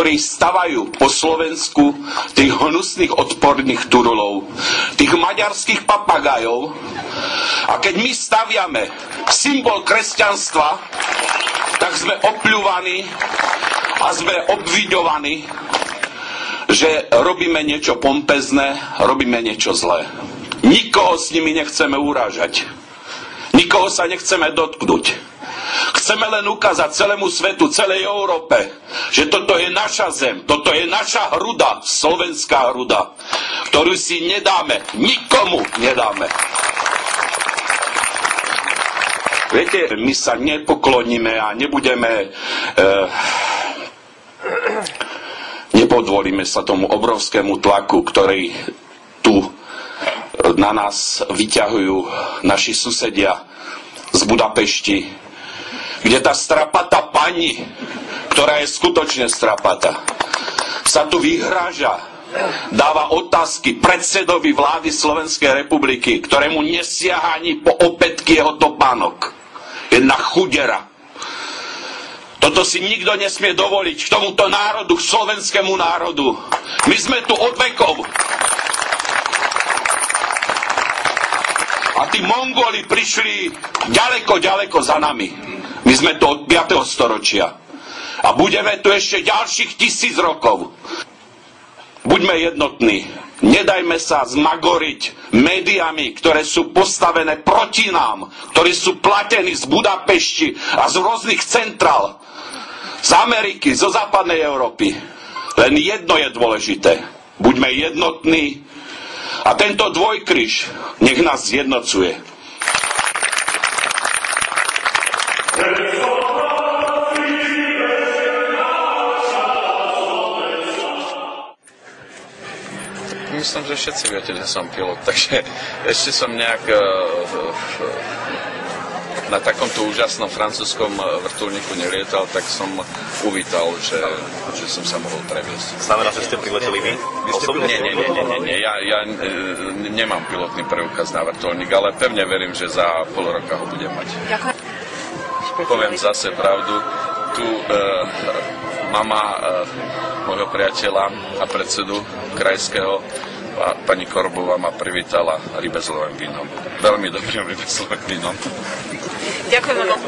ktorí stavajú po Slovensku tých hnusných odporných turulov, tých maďarských papagajov. A keď my staviame symbol kresťanstva, tak sme opľúvaní a sme obviňovaní, že robíme niečo pompezné, robíme niečo zlé. Nikoho s nimi nechceme urážať. Nikoho sa nechceme dotknúť. Chceme len ukázať celému svetu, celej Európe, že toto je naša zem, toto je naša hruda, slovenská hruda, ktorú si nedáme, nikomu nedáme. Viete, my sa nepokloníme a nepodvolíme sa tomu obrovskému tlaku, ktorý tu na nás vyťahujú naši susedia z Budapešti, kde tá strapatá pani, ktorá je skutočne strapatá, sa tu vyhráža, dáva otázky predsedovi vlády Slovenskej republiky, ktorému nesiaha ani po opätky jeho topánok. Jedna chudera. Toto si nikto nesmie dovoliť k tomuto národu, k slovenskému národu. My sme tu od vekov. A tí Mongoli prišli ďaleko, ďaleko za nami. My sme tu od 5. storočia. A budeme tu ešte ďalších 1000 rokov. Buďme jednotní. Nedajme sa zmagoriť médiami, ktoré sú postavené proti nám, ktorí sú platení z Budapešti a z rôznych centrál, z Ameriky, zo západnej Európy. Len jedno je dôležité. Buďme jednotní a tento dvojkríž nech nás zjednocuje. Myslím, že všetci viete, že som pilot, takže ešte som nejak na takomto úžasnom francúzskom vrtuľníku nelietal, tak som uvítal, že som sa mohol previesť. Znamená, že ste prileteli vy? Nie. Ja nemám pilotný preukaz na vrtuľník, ale pevne verím, že za pol roka ho budem mať. Poviem zase pravdu. Tu mama môjho priateľa a predsedu krajského, pani Korbová, ma privítala rybezlovým vínom. Veľmi dobrým rybezlovým vínom. Ďakujem vám.